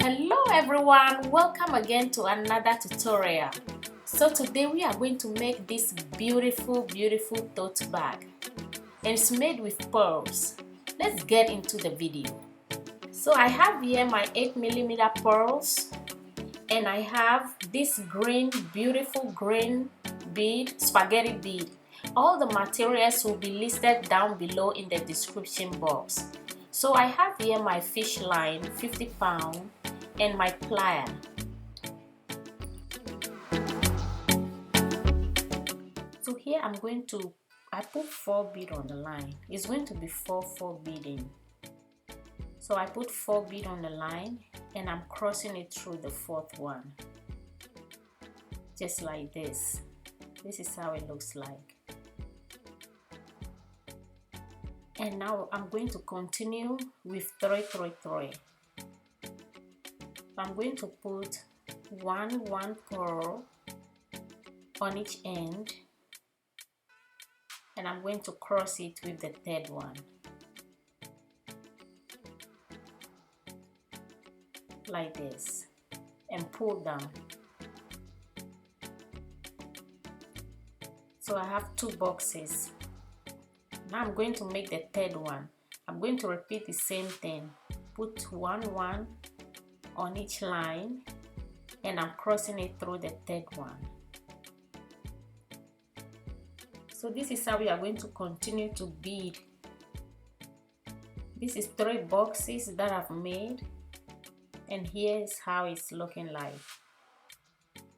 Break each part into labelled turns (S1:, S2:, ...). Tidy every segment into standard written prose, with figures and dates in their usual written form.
S1: Hello everyone, welcome again to another tutorial. So today we are going to make this beautiful tote bag, and it's made with pearls. Let's get into the video. So I have here my 8mm pearls, and I have this beautiful green bead, spaghetti bead. All the materials will be listed down below in the description box. So I have here my fish line, 50 pounds, and my plier. So here I put 4 beads on the line. It's going to be 4 beading. So I put 4 beads on the line and I'm crossing it through the 4th one. Just like this. This is how it looks like. And now I'm going to continue with 3. I'm going to put one pearl on each end, and I'm going to cross it with the 3rd one, like this, and pull down. So I have 2 boxes. Now I'm going to make the 3rd one. I'm going to repeat the same thing. Put one on each line, and I'm crossing it through the 3rd one. So this is how we are going to continue to bead. This is 3 boxes that I've made, and here is how it's looking like.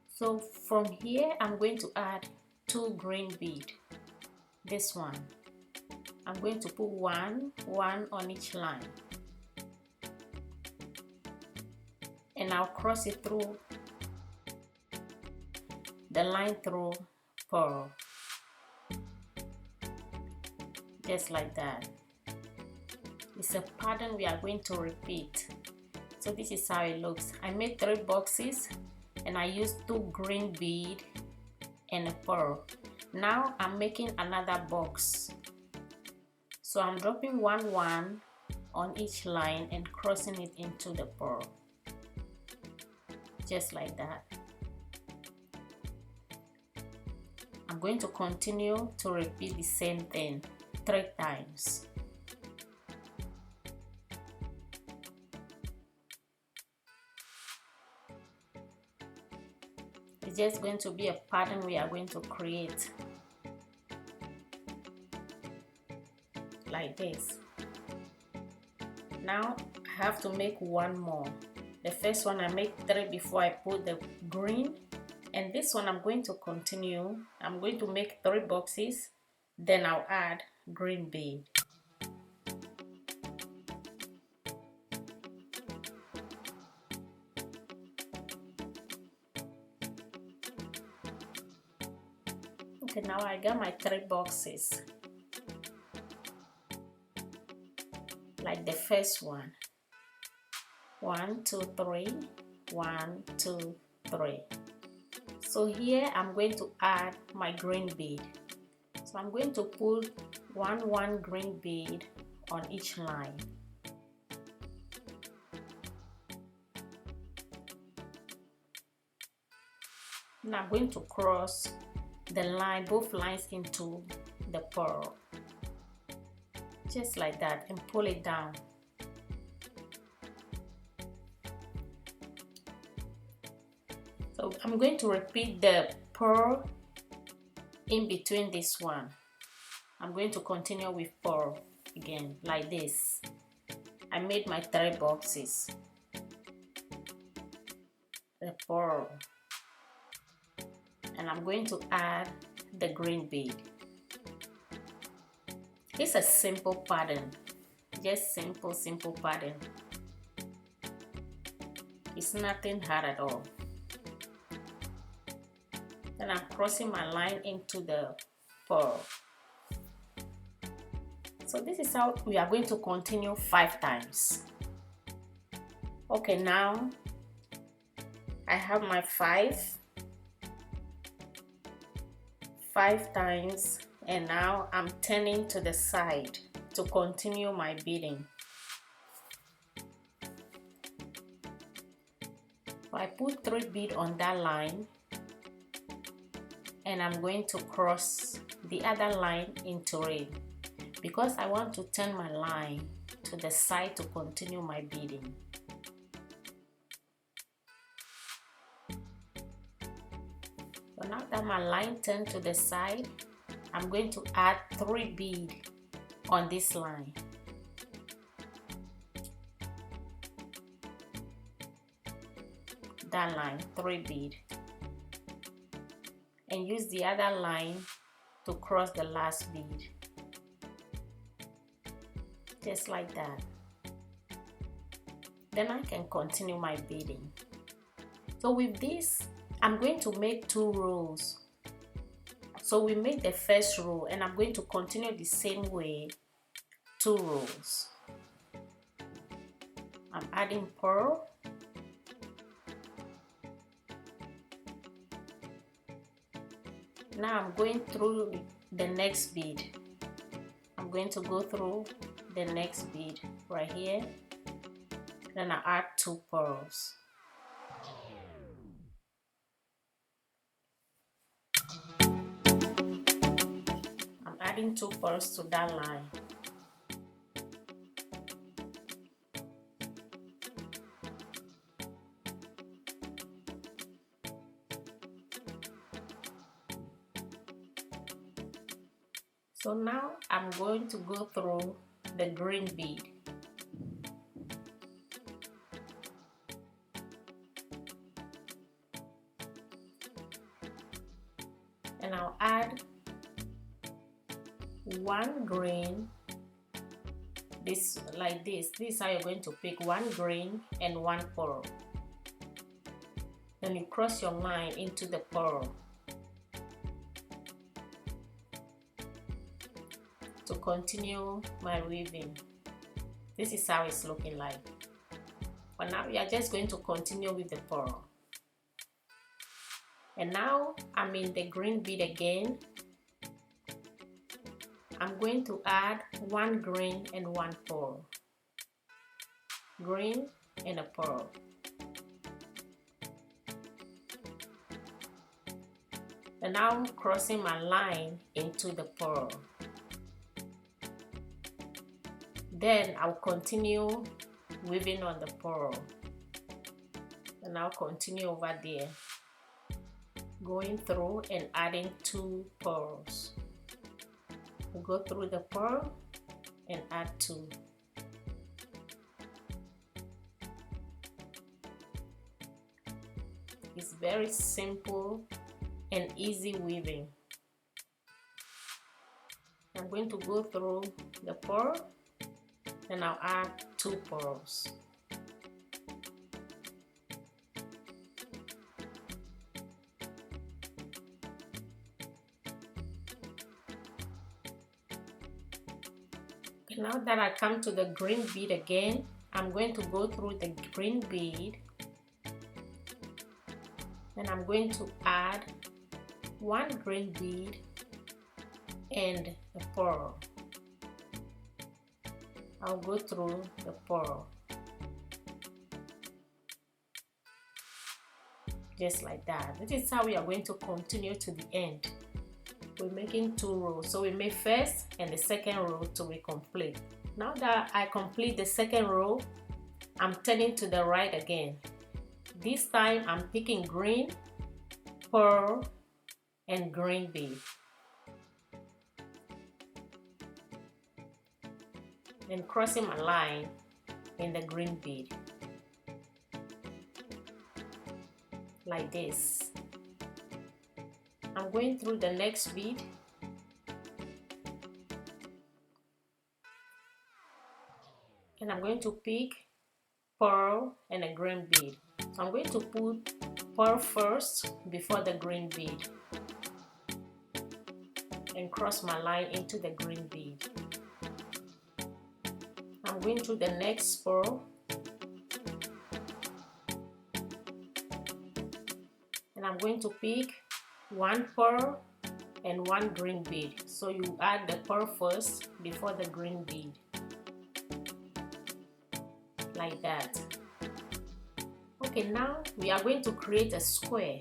S1: So from here I'm going to add 2 green beads. This one I'm going to put one on each line, and I'll cross it through the line through pearl, just like that. It's a pattern we are going to repeat. So this is how it looks. I made 3 boxes and I used 2 green beads and a pearl. Now I'm making another box. So I'm dropping one on each line and crossing it into the pearl, just like that. I'm going to continue to repeat the same thing 3 times. It's just going to be a pattern we are going to create, like this. Now I have to make 1 more. The first one I made 3 before I put the green, and this one I'm going to continue. I'm going to make 3 boxes, then I'll add green bead. Okay, now I got my 3 boxes, like the first one. 1 2 3, 1 2 3. So here I'm going to add my green bead. So I'm going to put one green bead on each line. And I'm going to cross the line, both lines, into the pearl, just like that, and pull it down. So I'm going to repeat the pearl in between this one. I'm going to continue with pearl again, like this. I made my 3 boxes. The pearl, and I'm going to add the green bead. It's a simple pattern, just simple pattern. It's nothing hard at all. Then I'm crossing my line into the pearl. So this is how we are going to continue 5 times. Okay, now I have my 5 times, and now I'm turning to the side to continue my beading. So I put 3 beads on that line, and I'm going to cross the other line into it because I want to turn my line to the side to continue my beading. So now that my line turned to the side, I'm going to add 3 beads on this line. That line, 3 beads. And use the other line to cross the last bead. Just like that. Then I can continue my beading. So with this, I'm going to make 2 rows. So we made the first row, and I'm going to continue the same way, 2 rows. I'm adding pearl. Now I'm going through the next bead. I'm going to go through the next bead right here. Then I add 2 pearls. I'm adding 2 pearls to that line. So now I'm going to go through the green bead. And I'll add 1 green, this like this. This is how you're going to pick 1 green and 1 pearl. Then you cross your line into the pearl to continue my weaving. This is how it's looking like. But now we are just going to continue with the pearl. And now I'm in the green bead again. I'm going to add 1 green and 1 pearl. Green and a pearl. And now I'm crossing my line into the pearl. Then I'll continue weaving on the pearl. And I'll continue over there, going through and adding 2 pearls. We'll go through the pearl and add 2. It's very simple and easy weaving. I'm going to go through the pearl, then I'll add 2 pearls. Okay, now that I come to the green bead again, I'm going to go through the green bead, and I'm going to add 1 green bead and a pearl. I'll go through the pearl just like that. This is how we are going to continue to the end. We're making 2 rows, so we make first and the second row to be complete. Now that I complete the second row, I'm turning to the right again. This time I'm picking green, pearl, and green bead. And crossing my line in the green bead like this. I'm going through the next bead, and I'm going to pick pearl and a green bead. So I'm going to put pearl first before the green bead and cross my line into the green bead. I'm going through the next pearl, and I'm going to pick 1 pearl and 1 green bead. So you add the pearl first before the green bead, like that. Okay, now we are going to create a square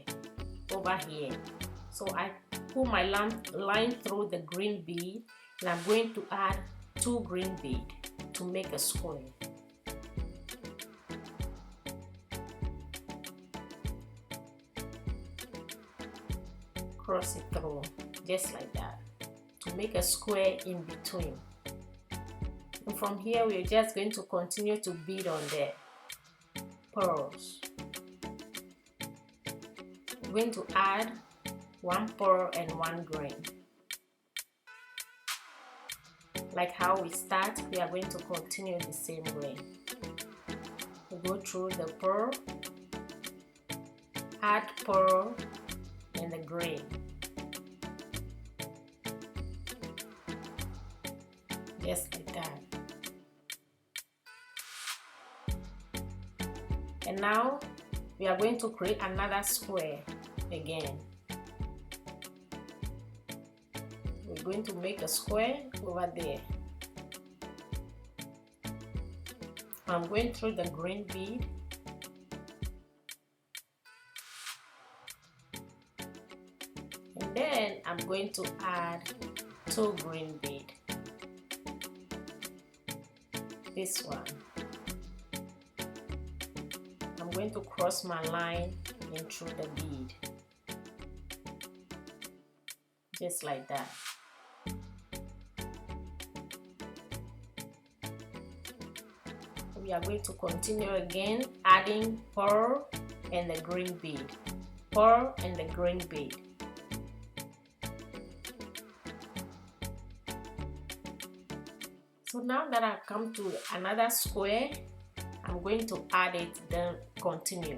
S1: over here. So I pull my line through the green bead, and I'm going to add 2 green beads to make a square. Cross it through just like that to make a square in between. And from here we're just going to continue to bead on the pearls. We're going to add 1 pearl and 1 green. Like how we start, we are going to continue the same way. We go through the pearl, add pearl and the green. Just like that. And now we are going to create another square again. We're going to make a square over there. I'm going through the green bead. And then I'm going to add 2 green beads. This one. I'm going to cross my line in through the bead. Just like that. We are going to continue again, adding pearl and the green bead. Pearl and the green bead. So now that I've come to another square, I'm going to add it, then continue.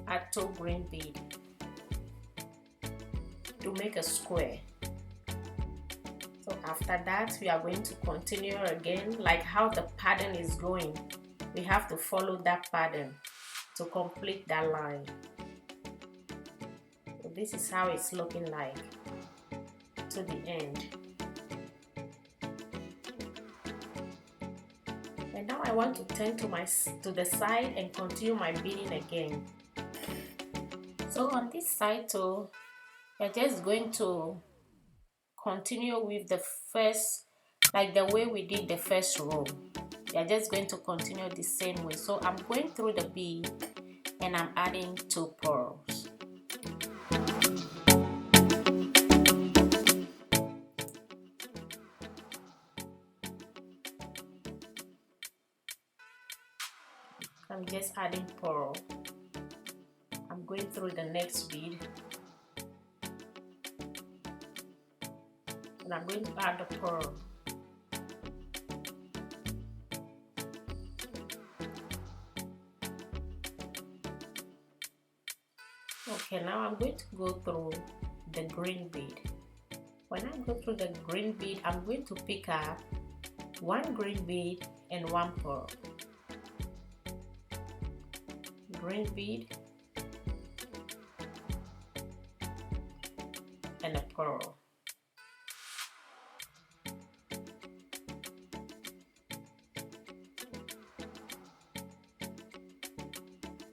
S1: Add 2 green beads to make a square. So after that, we are going to continue again, like how the pattern is going. We have to follow that pattern to complete that line. So this is how it's looking like to the end. And now I want to turn to the side and continue my beading again. So on this side too, we're just going to continue with the first, like the way we did the first row. We are just going to continue the same way. So I'm going through the bead and I'm adding 2 pearls. I'm just adding pearl. I'm going through the next bead and I'm going to add the pearl. Okay, now I'm going to go through the green bead. When I go through the green bead, I'm going to pick up 1 green bead and 1 pearl. Green bead and a pearl.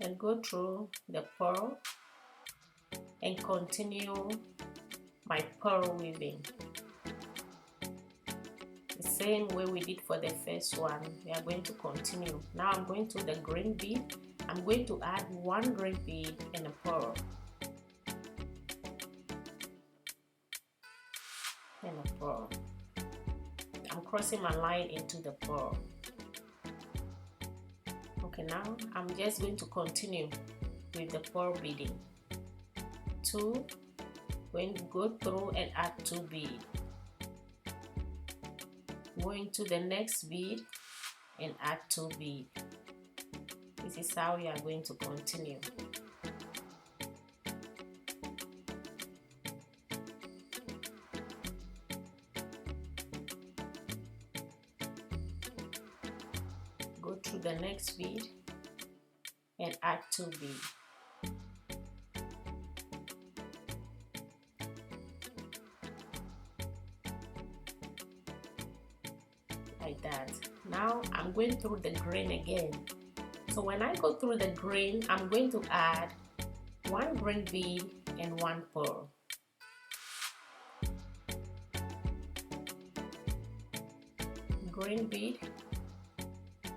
S1: And go through the pearl and continue my pearl weaving. The same way we did for the first one, we are going to continue. Now I'm going to the green bead. I'm going to add 1 green bead and a pearl. And a pearl. I'm crossing my line into the pearl. Okay, now I'm just going to continue with the pearl beading. 2, going to go through and add 2 beads. Going to the next bead and add 2 beads. This is how we are going to continue. Go through the next bead and add 2 beads. Like that. Now I'm going through the green again So when I go through the green, I'm going to add one green bead and one pearl. Green bead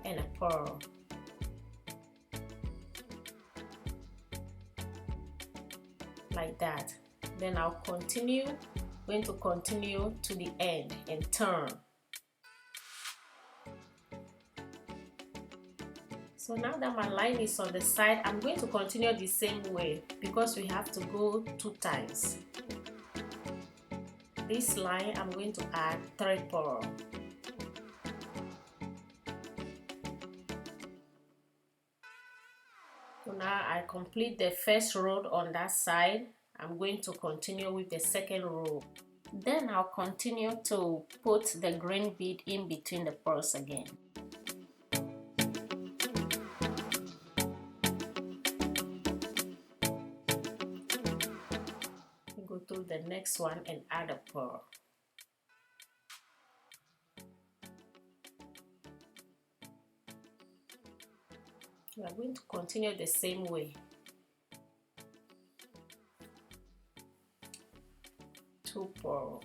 S1: and a pearl. Like that. Then I'll going to continue to the end and turn. So now that my line is on the side, I'm going to continue the same way because we have to go 2 times. This line, I'm going to add 3 pearls. So now I complete the first row on that side. I'm going to continue with the second row. Then I'll continue to put the green bead in between the pearls again. Go through the next one and add a pearl. We are going to continue the same way. 2 pearls.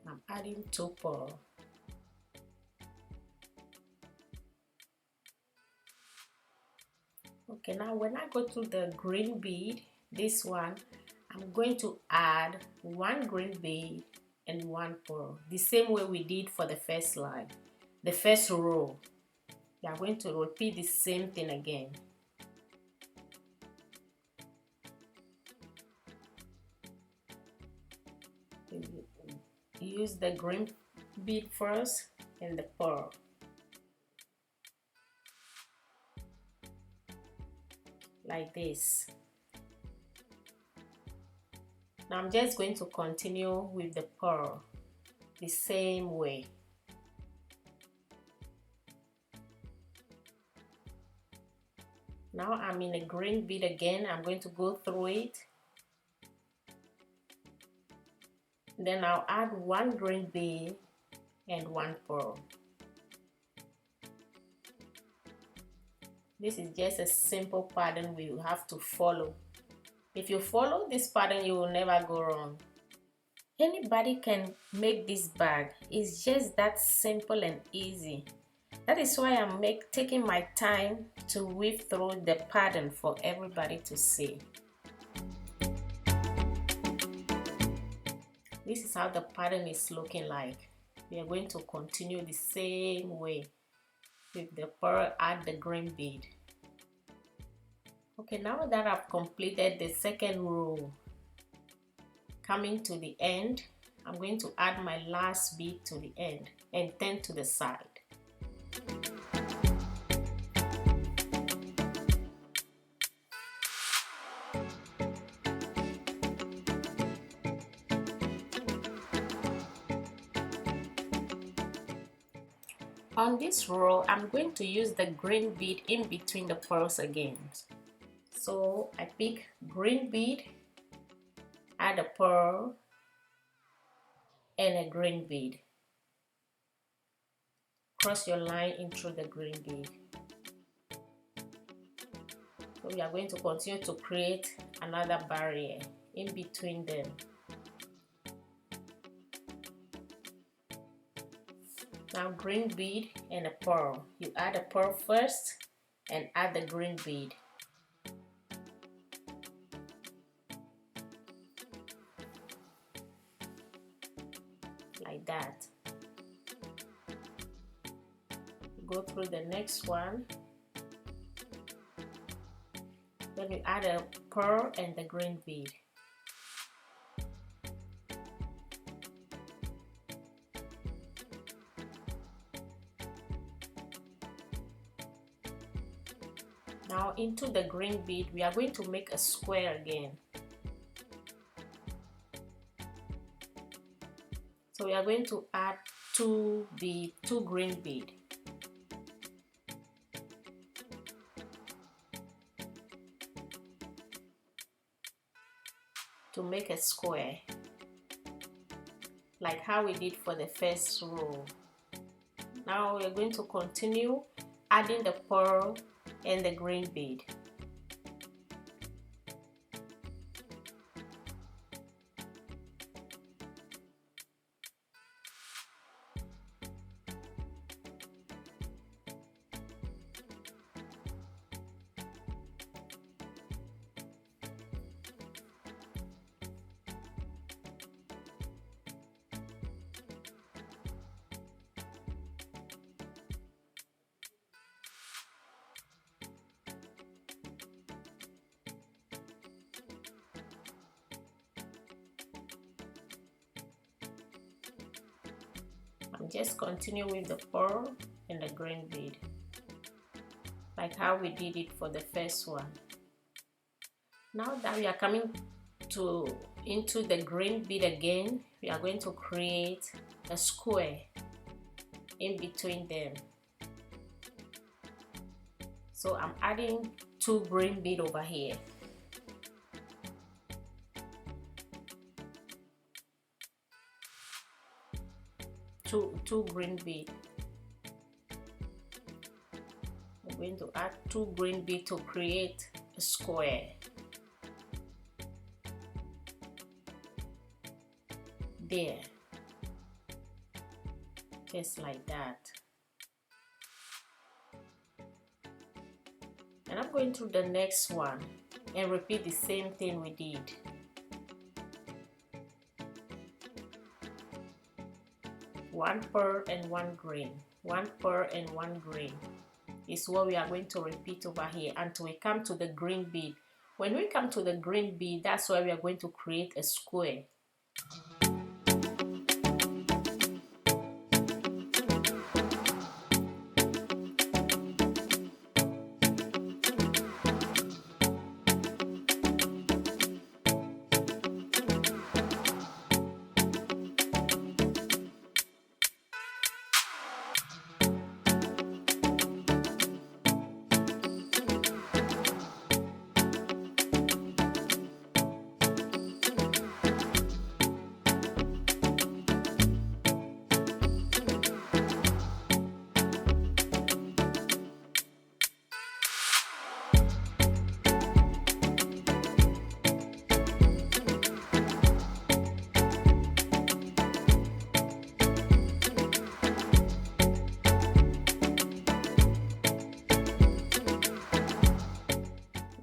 S1: I'm adding 2 pearls. Okay, now when I go to the green bead, this one, I'm going to add 1 green bead and 1 pearl, the same way we did for the first line, the first row. We are going to repeat the same thing again. Use the green bead first and the pearl. Like this. Now I'm just going to continue with the pearl the same way. Now I'm in a green bead again. I'm going to go through it. Then I'll add 1 green bead and 1 pearl. This is just a simple pattern we will have to follow. If you follow this pattern, you will never go wrong. Anybody can make this bag. It's just that simple and easy. That is why I'm taking my time to weave through the pattern for everybody to see. This is how the pattern is looking like. We are going to continue the same way. With the pearl, add the green bead. Okay, now that I've completed the second row, coming to the end, I'm going to add my last bead to the end and turn to the side. On this row, I'm going to use the green bead in between the pearls again. So I pick green bead, add a pearl, and a green bead. Cross your line in through the green bead. So we are going to continue to create another barrier in between them. Now green bead and a pearl. You add a pearl first and add the green bead. Like that. Go through the next one. Then you add a pearl and the green bead. Now into the green bead, we are going to make a square again. So we are going to add two green bead. To make a square, like how we did for the first row. Now we're going to continue adding the pearl and the green bead. Just continue with the pearl and the green bead, like how we did it for the first one. Now that we are coming into the green bead again, we are going to create a square in between them. So I'm adding two green bead over here. Two green bead. I'm going to add two green bead to create a square. There, just like that. And I'm going to the next one and repeat the same thing we did. One pearl and one green, one pearl and one green is what we are going to repeat over here until we come to the green bead. When we come to the green bead, that's where we are going to create a square.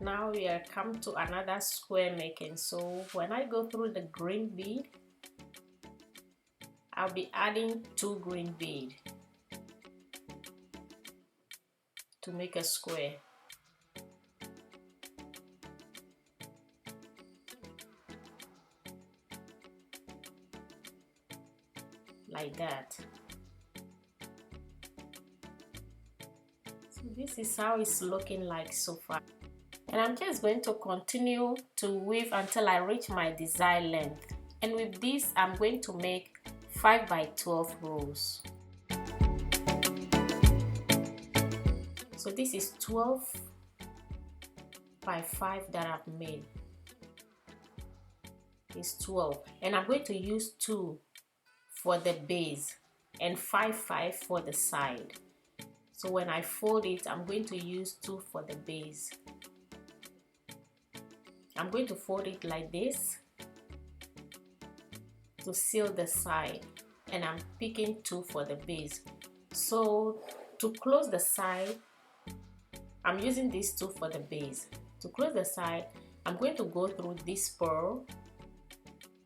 S1: Now we are come to another square making. So when I go through the green bead, I'll be adding two green bead to make a square. Like that. So this is how it's looking like so far. And I'm just going to continue to weave until I reach my desired length. And with this, I'm going to make 5 by 12 rows. So this is 12 by 5 that I've made. It's 12. And I'm going to use 2 for the base and 5 for the side. So when I fold it, I'm going to use 2 for the base. I'm going to fold it like this to seal the side, and I'm picking 2 for the base. So to close the side, I'm using these 2 for the base. To close the side, I'm going to go through this pearl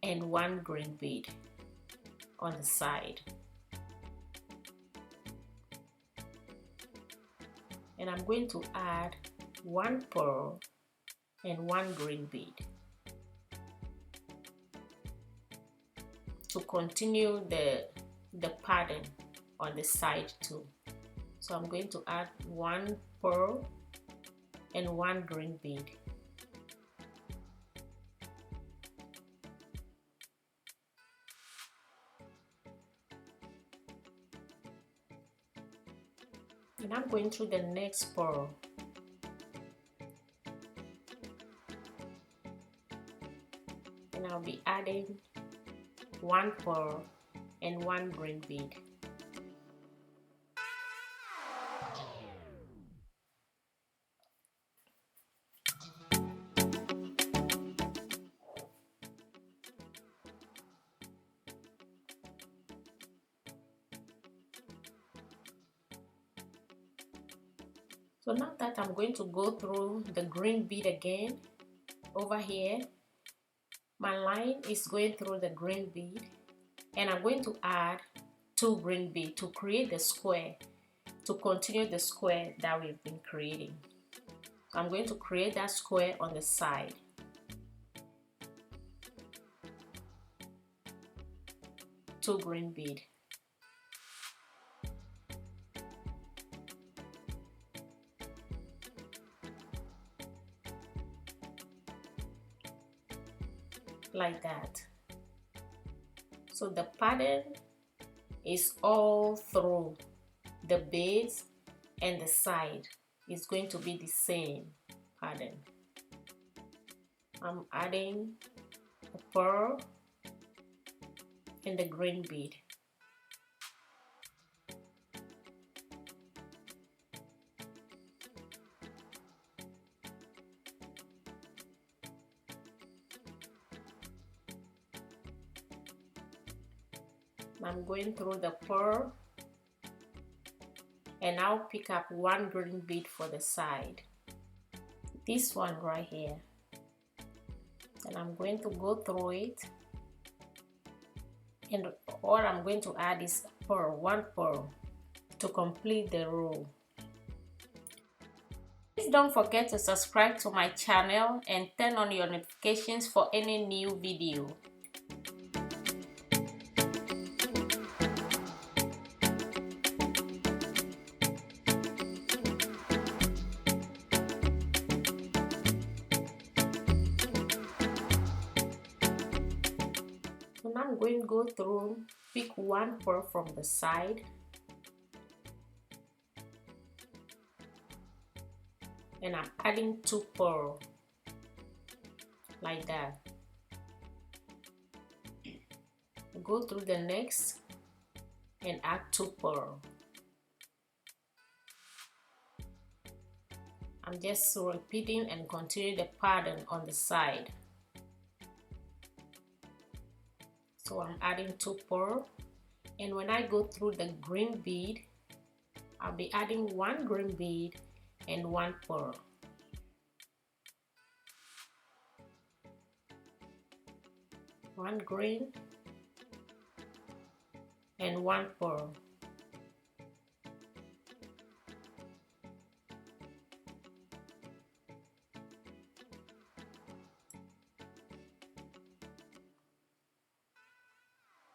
S1: and 1 green bead on the side. And I'm going to add 1 pearl and 1 green bead to continue the pattern on the side too. So I'm going to add 1 pearl and 1 green bead. And I'm going through the next purl. And I'll be adding one purl and one green bead. So now that I'm going to go through the green bead again, over here, my line is going through the green bead, and I'm going to add 2 green beads to create the square, to continue the square that we've been creating. So I'm going to create that square on the side. Two green bead. Like that. So the pattern is all through the base and the side. It's going to be the same pattern. I'm adding a pearl and the green bead. I'm going through the pearl, and I'll pick up one green bead for the side, this one right here, and I'm going to go through it, and all I'm going to add is pearl, one pearl, to complete the row. Please don't forget to subscribe to my channel and turn on your notifications for any new video. And I'm going to go through, pick one pearl from the side, and I'm adding 2 pearls, like that. Go through the next and add 2 pearls. I'm just repeating and continue the pattern on the side. So I'm adding 2 pearls, and when I go through the green bead, I'll be adding 1 green bead and 1 pearl. One green and 1 pearl.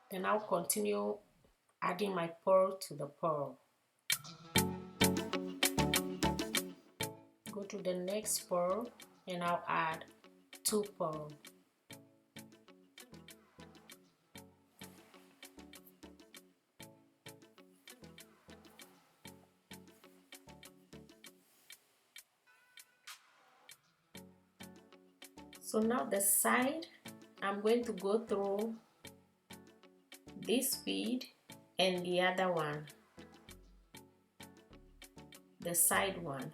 S1: Then I'll continue adding my pearl to the pearl. Go to the next pearl, and I'll add 2 pearls. So now the side, I'm going to go through this bead and the other one, the side one.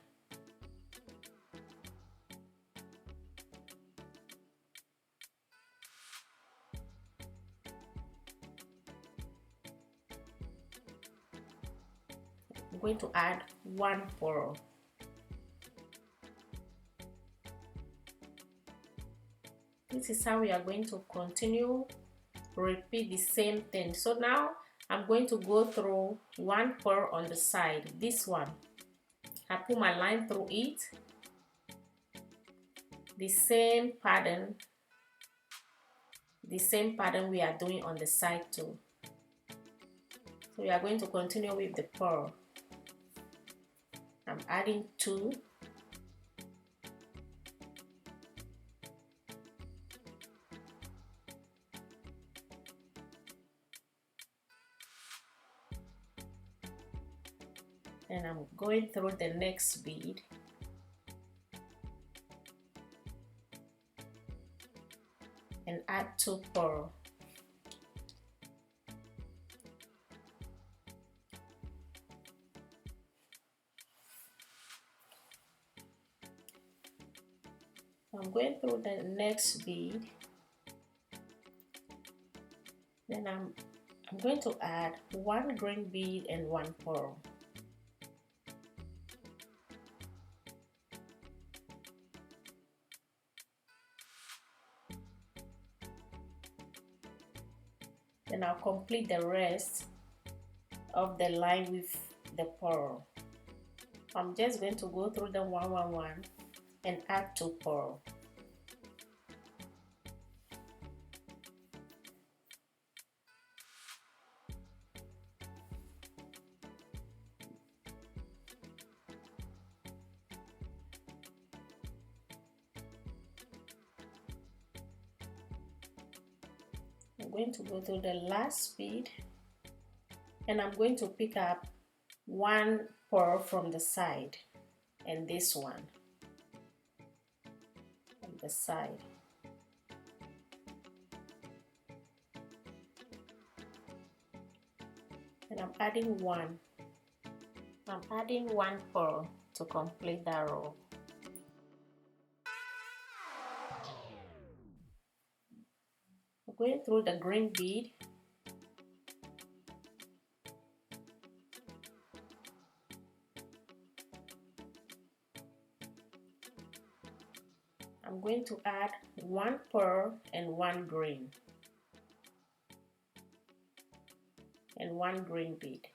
S1: I'm going to add 1 pearl. This is how we are going to continue, repeat the same thing. So now I'm going to go through 1 pearl on the side, this one. I put my line through it, the same pattern we are doing on the side too. So we are going to continue with the pearl. I'm adding 2. and I'm going through the next bead. And add 2 pearls. I'm going through the next bead. Then I'm going to add 1 green bead and 1 pearl. Then I'll complete the rest of the line with the pearl. I'm just going to go through the 1, 1, 1 and add 2 pearl. I'm going to go to the last bead, and I'm going to pick up 1 pearl from the side and this one on the side. And I'm adding 1. I'm adding 1 pearl to complete that row. I'm going through the green bead. I'm going to add 1 pearl and 1 green. And 1 green bead.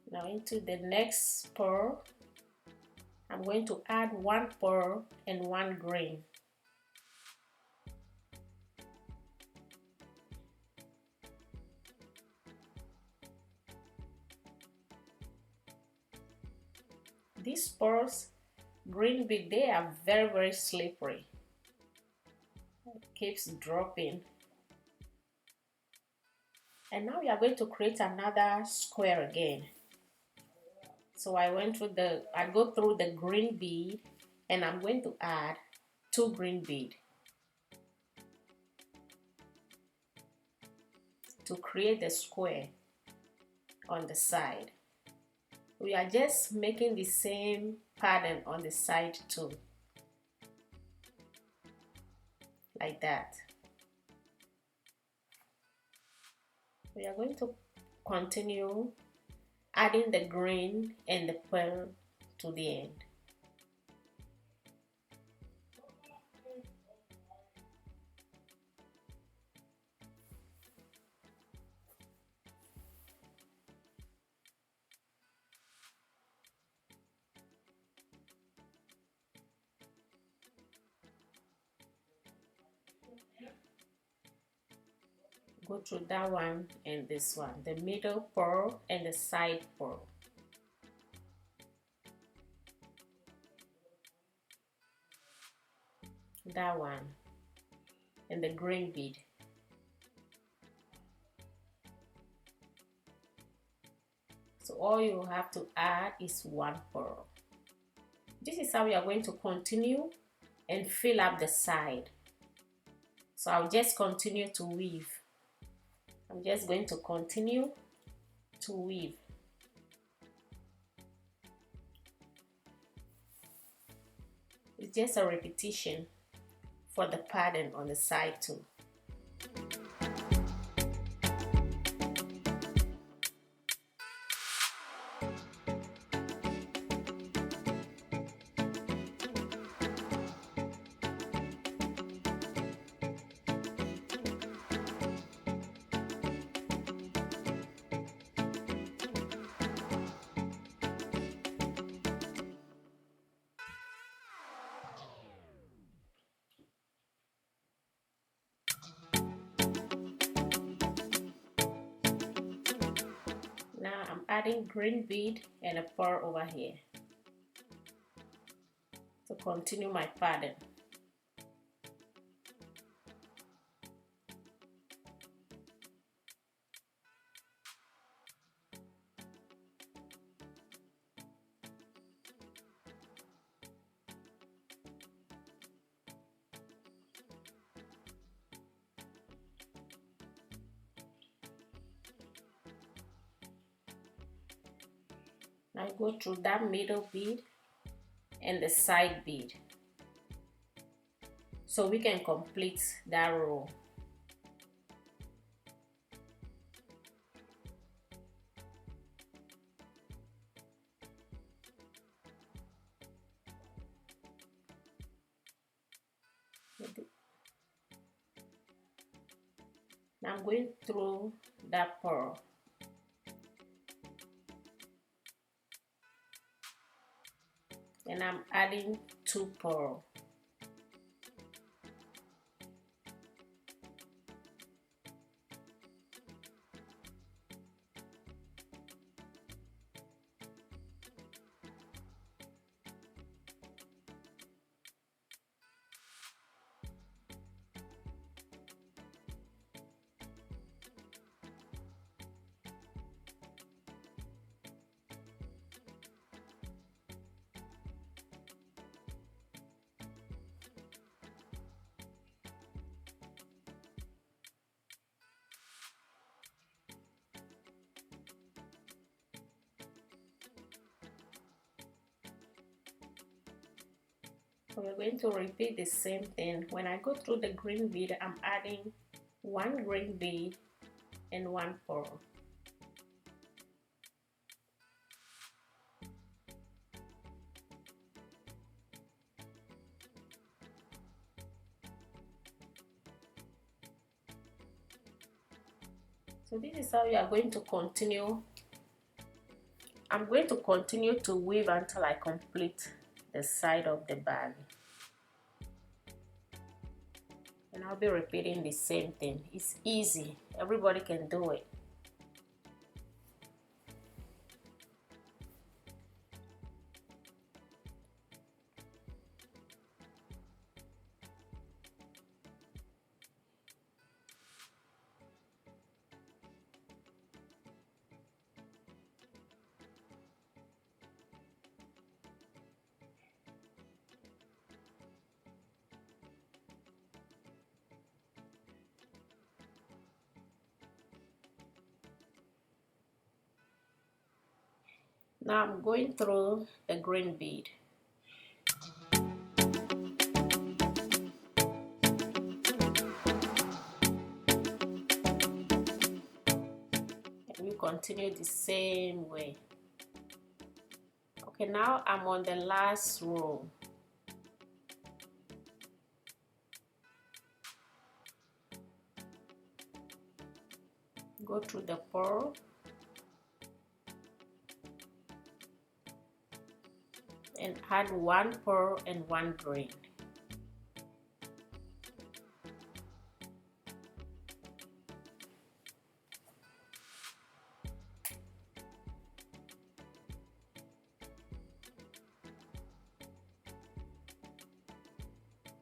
S1: Now into the next pearl, I'm going to add 1 pearl and 1 green. These pearls, green bead, they are very slippery. It keeps dropping. And now we are going to create another square again. So I go through the green bead, and I'm going to add 2 green bead to create the square on the side. We are just making the same pattern on the side too, like that. We are going to continue adding the green and the pearl to the end. Go through that one and this one, the middle pearl and the side pearl. That one and the green bead. So all you have to add is 1 pearl. This is how we are going to continue and fill up the side. So I'll just continue to weave. I'm just going to continue to weave. It's just a repetition for the pattern on the side too. Now I'm adding green bead and a pearl over here. to continue my pattern. Now go through that middle bead and the side bead so we can complete that row. Now I'm going through that pearl. And I'm adding 2 pearls. We're going to repeat the same thing. When I go through the green bead, I'm adding 1 green bead and 1 pearl. So this is how you are going to continue. I'm going to continue to weave until I complete the side of the bag. And I'll be repeating the same thing. It's easy. Everybody can do it. Now I'm going through the green bead. And you continue the same way. Okay, now I'm on the last row. Go through the pearl. And add 1 pearl and 1 green.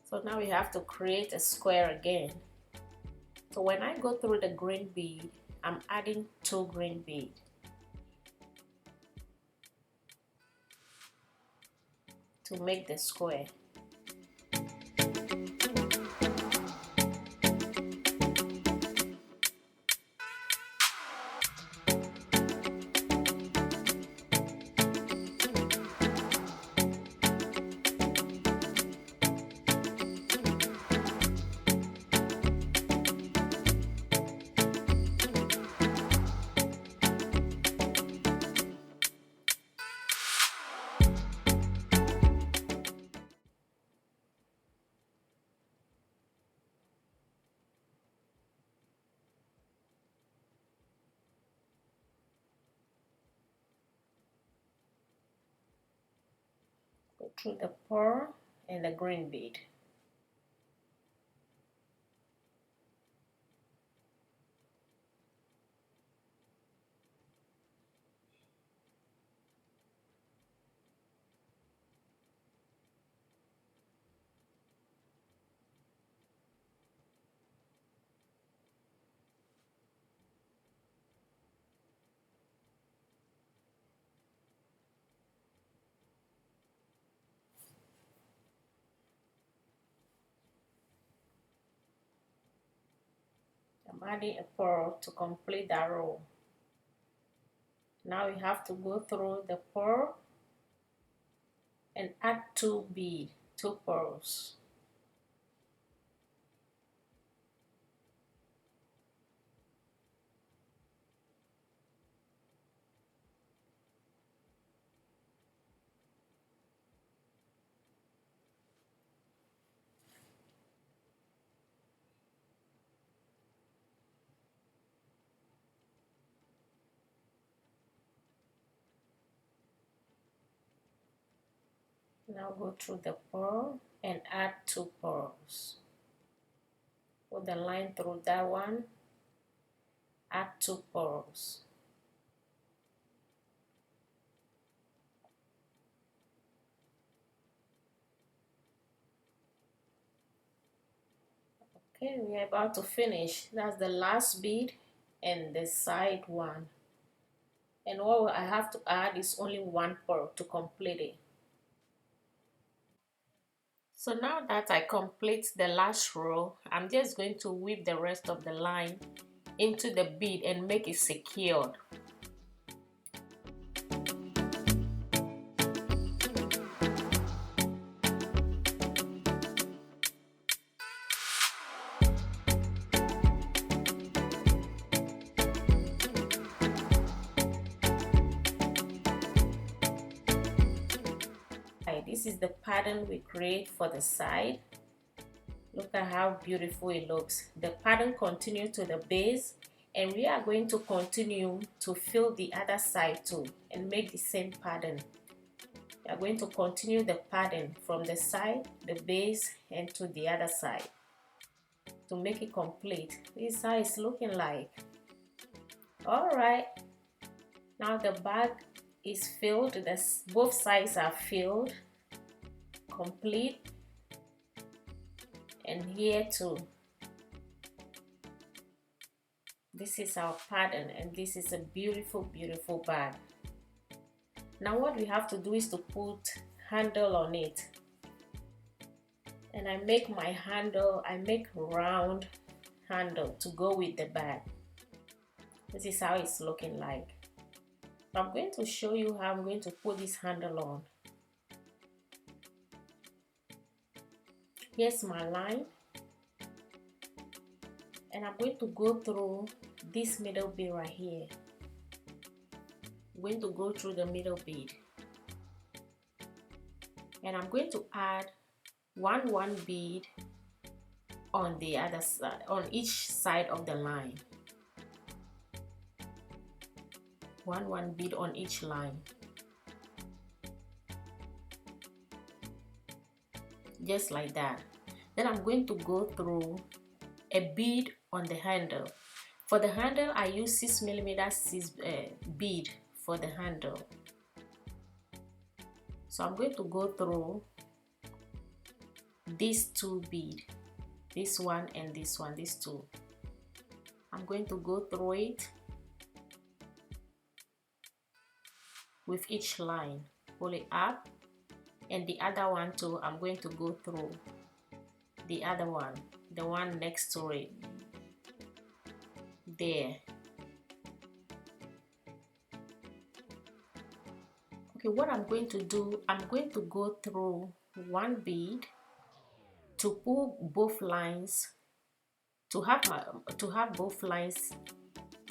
S1: So now we have to create a square again. So when I go through the green bead, I'm adding 2 green beads. To make the square. Go through the pearl and the green bead. adding a pearl to complete that row. Now we have to go through the pearl and add 2 beads, 2 pearls. Now go through the pearl and add 2 pearls. Put the line through that one, add 2 pearls. Okay, we are about to finish. That's the last bead and the side one. And all I have to add is only 1 pearl to complete it. So now that I complete the last row, I'm just going to weave the rest of the line into the bead and make it secured. This is the pattern we create for the side. Look at how beautiful it looks. The pattern continues to the base, and we are going to continue to fill the other side too and make the same pattern. We are going to continue the pattern from the side, the base, and to the other side to make it complete. This is how it's looking like. Alright, now the bag is filled. Both sides are filled, complete, and here too. This is our pattern, and this is a beautiful bag. Now what we have to do is to put handle on it, and I make my handle, I make round handle to go with the bag. This is how it's looking like. So I'm going to show you how I'm going to put this handle on. Here's my line, and I'm going to go through this middle bead right here. I'm going to go through the middle bead, and I'm going to add one bead on the other side, on each side of the line. One bead on each line, just like that. Then I'm going to go through a bead on the handle. For the handle, I use 6mm bead for the handle. So I'm going to go through these 2 beads, this one and this one, these 2. I'm going to go through it with each line, pull it up, and the other one too, I'm going to go through the other one, the one next to it, there. Okay, what I'm going to do, I'm going to go through 1 bead to pull both lines, to have both lines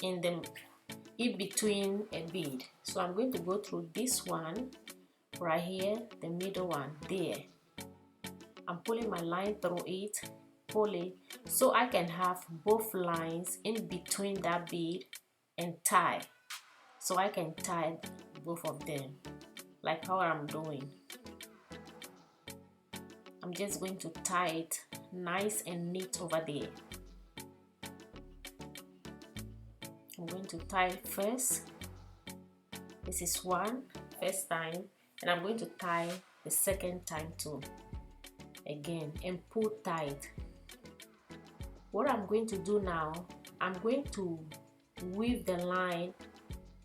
S1: in between a bead. So I'm going to go through this one right here, the middle one there. I'm pulling my line through it, pull it, so I can have both lines in between that bead and tie. So I can tie both of them, like how I'm doing. I'm just going to tie it nice and neat over there. I'm going to tie it first. This is first time, and I'm going to tie the second time too, again, and pull tight. What I'm going to do now, I'm going to weave the line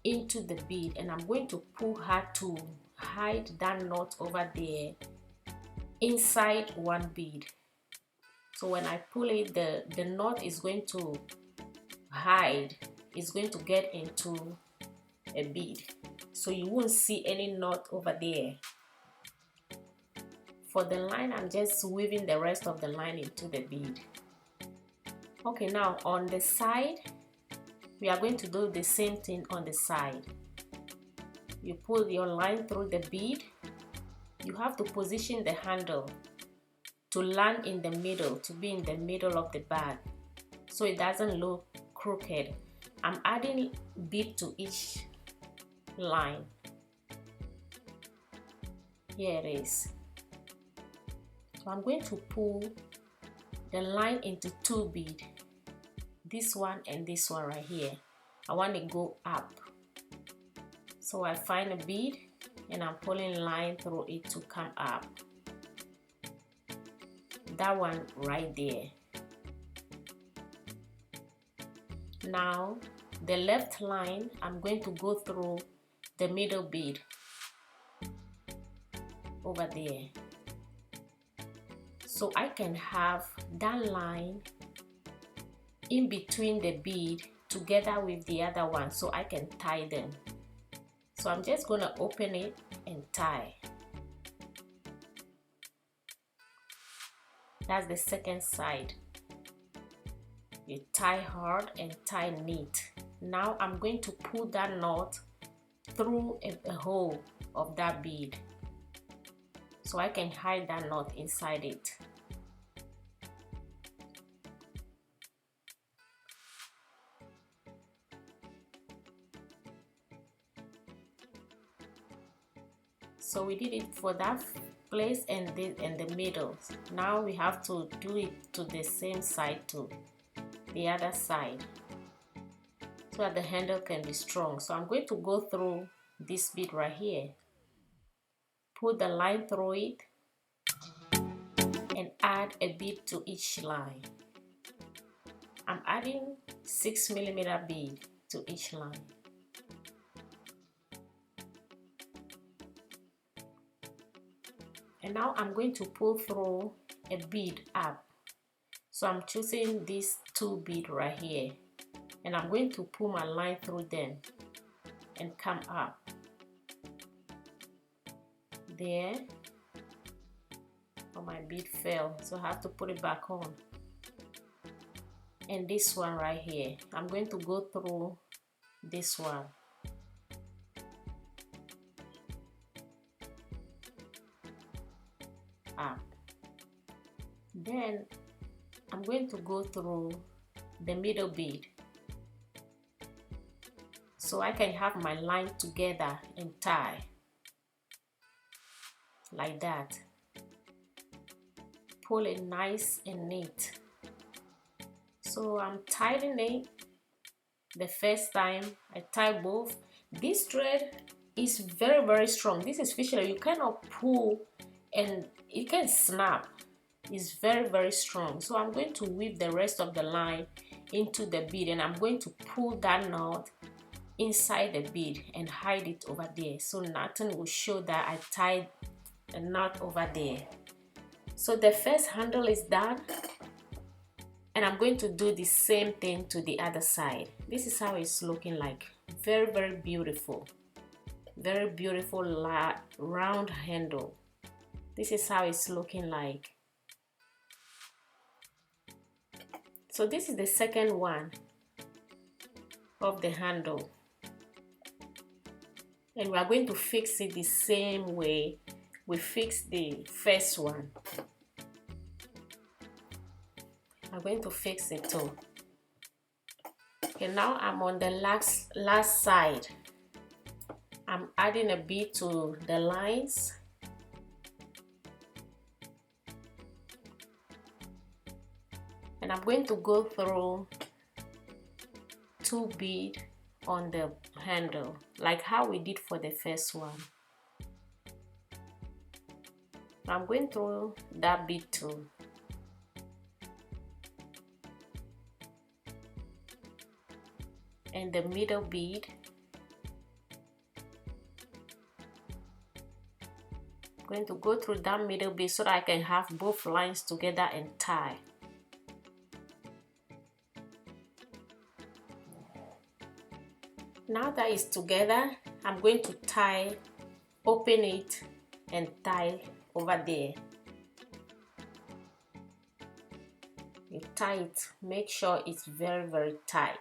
S1: into the bead, and I'm going to pull her to hide that knot over there inside 1 bead. So when I pull it, the knot is going to hide is going to get into a bead, so you won't see any knot over there. For the line, I'm just weaving the rest of the line into the bead. Okay, now on the side, we are going to do the same thing on the side. You pull your line through the bead. You have to position the handle to land in the middle, to be in the middle of the bag, so it doesn't look crooked. I'm adding bead to each line. Here it is. So I'm going to pull the line into two beads, this one and this one right here. I want to go up, so I find a bead and I'm pulling line through it to come up. That one right there. Now the left line, I'm going to go through the middle bead over there, so I can have that line in between the bead together with the other one, so I can tie them. So I'm just gonna open it and tie. That's the second side. You tie hard and tie neat. Now I'm going to pull that knot through a hole of that bead, so I can hide that knot inside it. So we did it for that place and the middle. Now we have to do it to the same side too, the other side, so that the handle can be strong. So I'm going to go through this bead right here, put the line through it, and add a bead to each line. I'm adding 6mm bead to each line. And now I'm going to pull through a bead up. So I'm choosing these two beads right here, and I'm going to pull my line through them and come up. There. Oh, my bead fell, so I have to put it back on. And this one right here, I'm going to go through this one. Up. Then I'm going to go through the middle bead, so I can have my line together and tie like that. Pull it nice and neat. So I'm tying it the first time. I tie both. This thread is very strong. This is fishy. You cannot pull and it can snap. It's very strong. So I'm going to weave the rest of the line into the bead, and I'm going to pull that knot inside the bead and hide it over there, so nothing will show that I tied a knot over there. So the first handle is done, and I'm going to do the same thing to the other side. This is how it's looking like. Very beautiful. Very beautiful round handle. This is how it's looking like. So this is the second one of the handle, and we are going to fix it the same way we fixed the first one. I'm going to fix it too. Okay, now I'm on the last side. I'm adding a bead to the lines. And I'm going to go through two beads on the handle, like how we did for the first one. I'm going through that bead too. And the middle bead. I'm going to go through that middle bead so that I can have both lines together and tie. Now that it's together, I'm going to tie, open it and tie over there. You tie it, make sure it's very tight.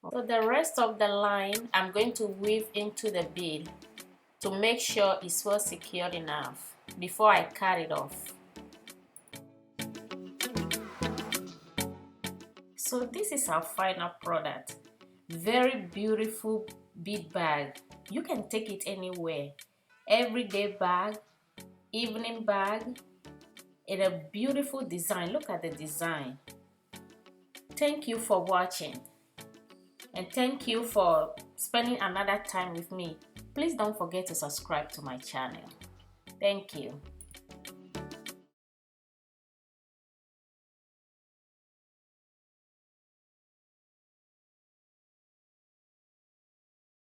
S1: So the rest of the line, I'm going to weave into the bead to make sure it's well secured enough before I cut it off. So this is our final product. Very beautiful bead bag. You can take it anywhere. Everyday bag, evening bag, in a beautiful design. Look at the design. Thank you for watching, and thank you for spending another time with me. Please don't forget to subscribe to my channel. Thank you.